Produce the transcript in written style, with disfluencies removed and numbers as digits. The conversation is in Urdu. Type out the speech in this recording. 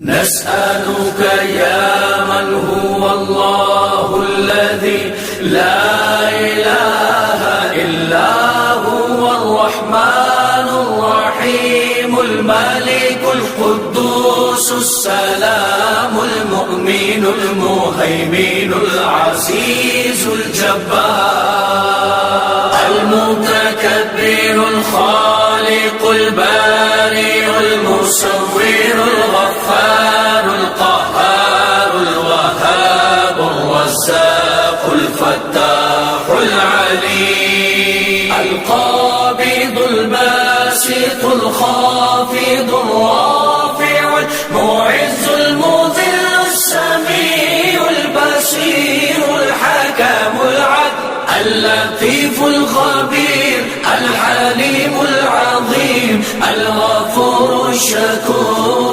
نسألك يا من هو الله الذي لا إله إلا هو الرحمن الرحيم الملك القدوس السلام المؤمن المهيمن العزيز الجبار المتكبر الخالق البارئ المصور الغفار القهار الوهاب الرزاق الفتاح العليم القابض الباسط الخافض الرافع المعز المذل السميع البصير الحكم العدل اللطيف الخبير الحليم العظيم الغفور الشكور